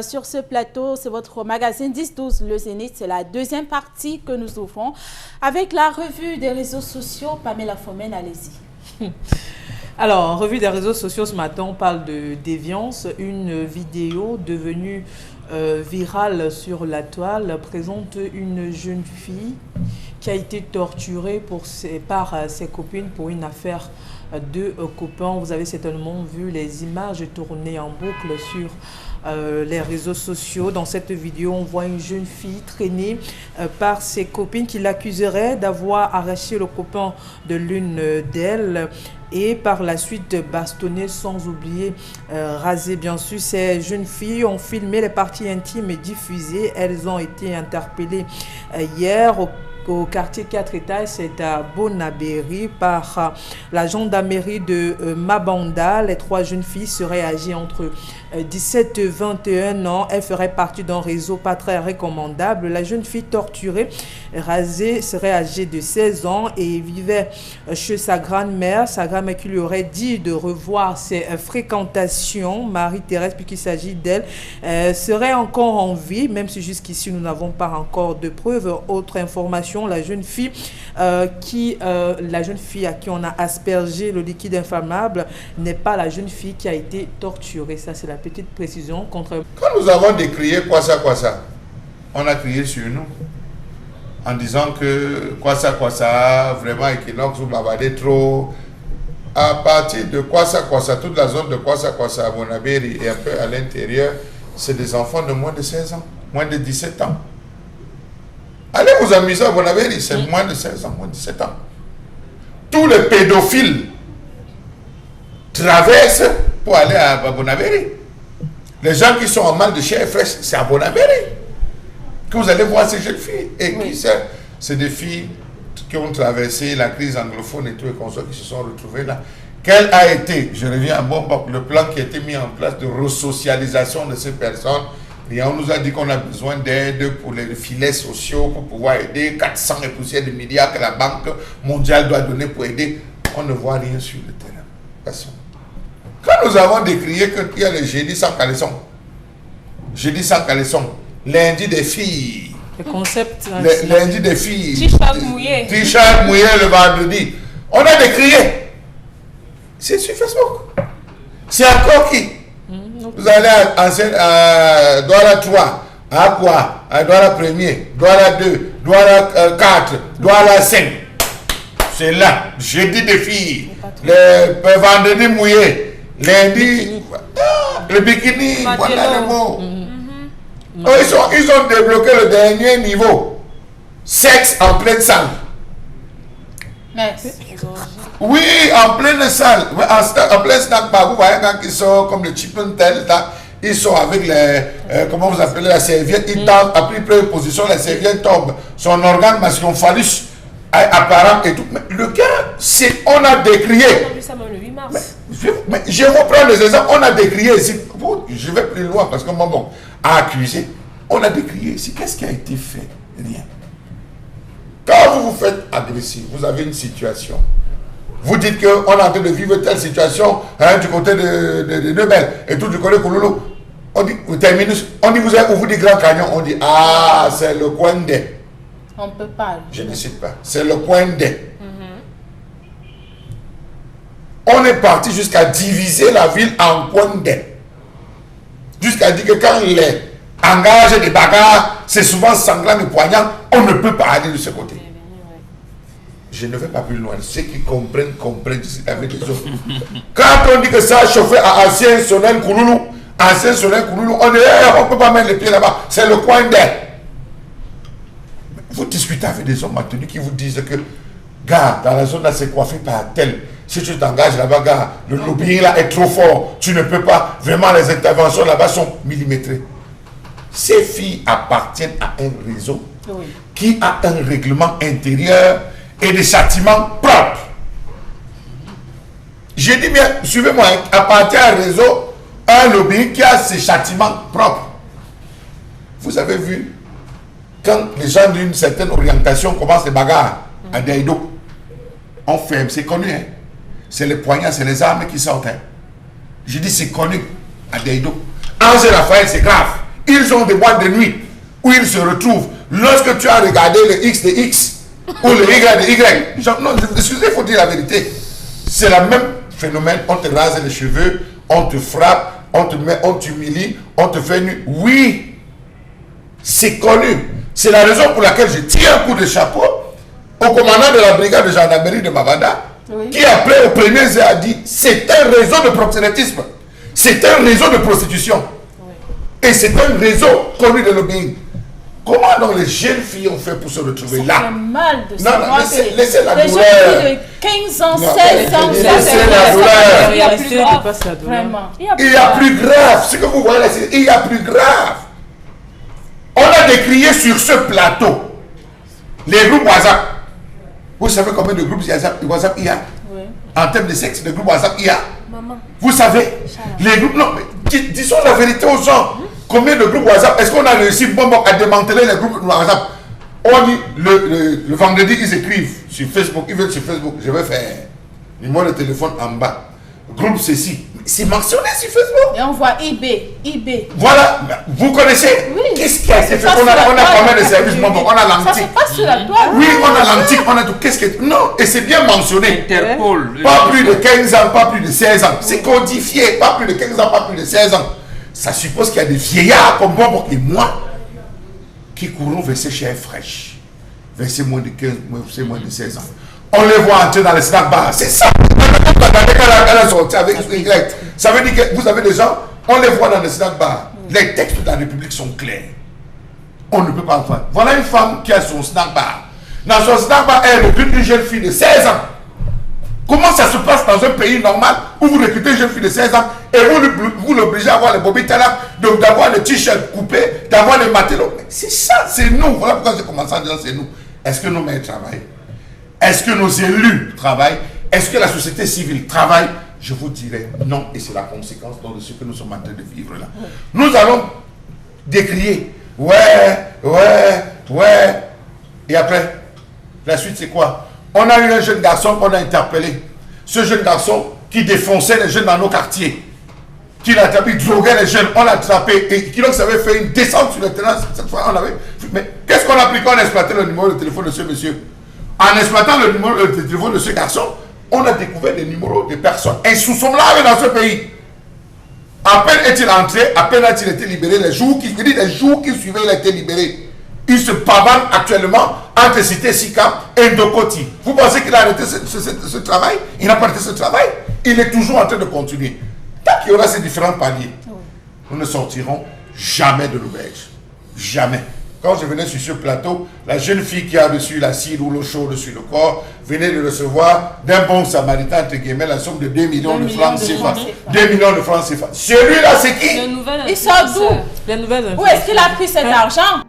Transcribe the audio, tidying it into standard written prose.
Sur ce plateau, c'est votre magazine 10-12, le Zénith. C'est la deuxième partie que nous ouvrons avec la revue des réseaux sociaux. Pamela Fomen, allez-y. Alors, en revue des réseaux sociaux, ce matin, on parle de déviance. Une vidéo devenue virale sur la toile présente une jeune fille qui a été torturée par ses copines pour une affaire de copains. Vous avez certainement vu les images tournées en boucle sur les réseaux sociaux. Dans cette vidéo, on voit une jeune fille traînée par ses copines qui l'accuseraient d'avoir arraché le copain de l'une d'elles et par la suite bastonné, sans oublier rasé. Bien sûr, ces jeunes filles ont filmé les parties intimes et diffusées. Elles ont été interpellées hier au quartier 4 étages, c'est à Bonabéry, par la gendarmerie de Mabanda. Les trois jeunes filles seraient âgées entre 17 et 21 ans. Elles feraient partie d'un réseau pas très recommandable. La jeune fille torturée, rasée, serait âgée de 16 ans et vivait chez sa grand-mère. Sa grand-mère qui lui aurait dit de revoir ses fréquentations. Marie-Thérèse, puisqu'il s'agit d'elle, serait encore en vie, même si jusqu'ici nous n'avons pas encore de preuves. Autre information, la jeune fille à qui on a aspergé le liquide inflammable n'est pas la jeune fille qui a été torturée. Ça, c'est la petite précision. Quand nous avons décrié quoi ça, on a crié sur nous en disant que quoi ça, vraiment Equinox, vous bavardez trop. À partir de quoi ça, toute la zone de quoi ça, à Bonabéry et un peu à l'intérieur, c'est des enfants de moins de 16 ans, moins de 17 ans. Allez vous amuser à Bonabéry, c'est moins de 16 ans, moins de 17 ans. Tous les pédophiles traversent pour aller à Bonabéry. Les gens qui sont en mal de chair fraîche, c'est à Bonabéry que vous allez voir ces jeunes filles. Et qui c'est des filles qui ont traversé la crise anglophone et tout, et consorts qui se sont retrouvés là. Quel a été, je reviens à le plan qui a été mis en place de resocialisation de ces personnes. Et on nous a dit qu'on a besoin d'aide pour les filets sociaux, pour pouvoir aider 400 et poussières de milliards que la Banque mondiale doit donner pour aider. On ne voit rien sur le terrain. Personne. Quand nous avons décrié qu'il y a le jeudi sans caleçon, lundi des filles, le concept, lundi des filles, t-shirt mouillé le vendredi, on a décrié. C'est sur Facebook. C'est encore qui? Vous allez à Douala 3, à quoi? À Douala 1er, Douala 2, Douala 4, Douala 5. C'est là, jeudi des filles, le vendredi mouillé, lundi, le bikini, voilà le mot. Ils ont débloqué le dernier niveau. Sexe en pleine salle. Oui, en pleine salle. En plein snack bar, vous voyez quand ils sont comme le Chippendale, ils sont avec les, comment vous appelez, la serviette, ils tombent, à plus près position, la serviette tombe. Son organe masculin phallus apparent et tout. Mais le gars, on a décrié. Mais je vais vous prendre les exemples. On a décrié ici. Je vais plus loin parce que maman a accusé. On a décrié ici. Qu'est-ce qui a été fait? Rien. Quand vous vous faites agresser, vous avez une situation. Vous dites qu'on est en train de vivre telle situation du côté de Nebel et tout du côté de Kouloulou. On dit, vous terminez, on dit, vous dites Grand Canyon, on dit, ah, c'est le coin des. On ne peut pas. Je ne cite pas. C'est le coin des. On est parti jusqu'à diviser la ville en coin des. Jusqu'à dire que quand il est engagé des bagarres, c'est souvent sanglant et poignant, on ne peut pas aller de ce côté. Je ne vais pas plus loin. Ceux qui comprennent avec les autres. Quand on dit que ça a chauffé à ancien Sonel Kouloulou, on dit, on ne peut pas mettre les pieds là-bas. C'est le coin d'air. Vous discutez avec des hommes maintenus qui vous disent que, gars, dans la zone là, c'est coiffé par tel. Si tu t'engages là-bas, gars, le lobbying là est trop fort. Tu ne peux pas. Vraiment, les interventions là-bas sont millimétrées. Ces filles appartiennent à un réseau qui a un règlement intérieur et des châtiments propres. J'ai dit bien, suivez-moi, appartient à un réseau, un lobby qui a ses châtiments propres. Vous avez vu, quand les gens d'une certaine orientation commencent les bagarres à Daïdo, on ferme, c'est connu. Hein? C'est les poignards, c'est les armes qui sortent. Hein? Je dis c'est connu à Daïdo. Ange Raphaël, c'est grave. Ils ont des boîtes de nuit où ils se retrouvent. Lorsque tu as regardé le X de X ou le Y de Y, genre, non, excusez, il faut dire la vérité. C'est le même phénomène. On te rase les cheveux, on te frappe, on te met, on t'humilie, on te fait nu. Oui, c'est connu. C'est la raison pour laquelle je tire un coup de chapeau au commandant de la brigade de gendarmerie de Mabanda, qui appelait au premier et a dit c'est un réseau de proxénétisme, c'est un réseau de prostitution, et c'est un réseau connu de lobbying. Comment donc les jeunes filles ont fait pour se retrouver là? Ça fait mal de Non, savoir laissez la les douleur. jeunes filles de 15 ans, 16 ans, Laissez la douleur. il y a plus grave. Vraiment. Il y a plus grave. Ce que vous voyez là, il y a plus grave. On a décrié sur ce plateau les groupes WhatsApp. Vous savez combien de groupes WhatsApp il y a? En termes de sexe, de groupes WhatsApp il y a? Maman. Vous savez, les groupes, non, mais disons la vérité aux gens. Combien de groupes WhatsApp? Est-ce qu'on a réussi à démanteler les groupes WhatsApp? On dit, le vendredi, ils écrivent sur Facebook, ils viennent sur Facebook, je vais faire numéro de téléphone en bas. Groupe ceci. C'est mentionné sur Facebook. Et on voit eBay. Voilà, vous connaissez? Oui. Qu'est-ce qui a été fait? On a combien de services? Bon, on a Ça l'antique. se passe sur la toile. Oui, on a l'antique, on a tout. Qu'est-ce que. Non, et c'est bien mentionné. Interpol. Pas plus de 15 ans, pas plus de 16 ans. C'est codifié. Pas plus de 15 ans, pas plus de 16 ans. Ça suppose qu'il y a des vieillards comme Bobo et moi qui courons verser chair fraîche. Verser moins de 15, verser moins de 16 ans. On les voit entrer dans les snack bars. C'est ça. Elle a sorti avec Y. Ça veut dire que vous avez des gens, on les voit dans les snack bars. Les textes de la République sont clairs. On ne peut pas en faire. Voilà une femme qui a son snack bar. Dans son snack bar, elle recrute une jeune fille de 16 ans. Comment ça se passe dans un pays normal où vous recrutez une jeune fille de 16 ans et vous l'obligez à avoir les bobby talak, d'avoir les t-shirts coupés, d'avoir les matelots? C'est ça, c'est nous. Voilà pourquoi j'ai commencé en disant c'est nous. Est-ce que nos maires travaillent? Est-ce que nos élus travaillent? Est-ce que la société civile travaille? Je vous dirais non, et c'est la conséquence de ce que nous sommes en train de vivre là. Nous allons décrier. Ouais. Et après, la suite c'est quoi? On a eu un jeune garçon qu'on a interpellé. Ce jeune garçon qui défonçait les jeunes dans nos quartiers. Qui l'a attrapé, droguait les jeunes, on l'a attrapé. Et qui donc avait fait une descente sur le terrain. Cette fois, on avait. Mais qu'est-ce qu'on a pris quand on a exploité le numéro de téléphone de ce monsieur? En exploitant le numéro de téléphone de ce garçon, on a découvert des numéros de personnes insoupçonnables dans ce pays. À peine est-il entré, à peine a-t-il été libéré, les jours qui suivaient, il a été libéré. Il se pavane actuellement entre Cité Sika et Ndokoti. Vous pensez qu'il a arrêté ce travail? Il n'a pas arrêté ce travail. Il est toujours en train de continuer. Tant qu'il y aura ces différents paliers, nous ne sortirons jamais de l'auberge. Jamais. Quand je venais sur ce plateau, la jeune fille qui a reçu la cire ou l'eau chaude sur le corps venait de recevoir d'un bon samaritain, entre guillemets, la somme de 2 millions de francs CFA. 2 millions de francs CFA. Celui-là, c'est qui? Il sort d'où? La nouvelle Où est-ce qu'il a pris cet argent?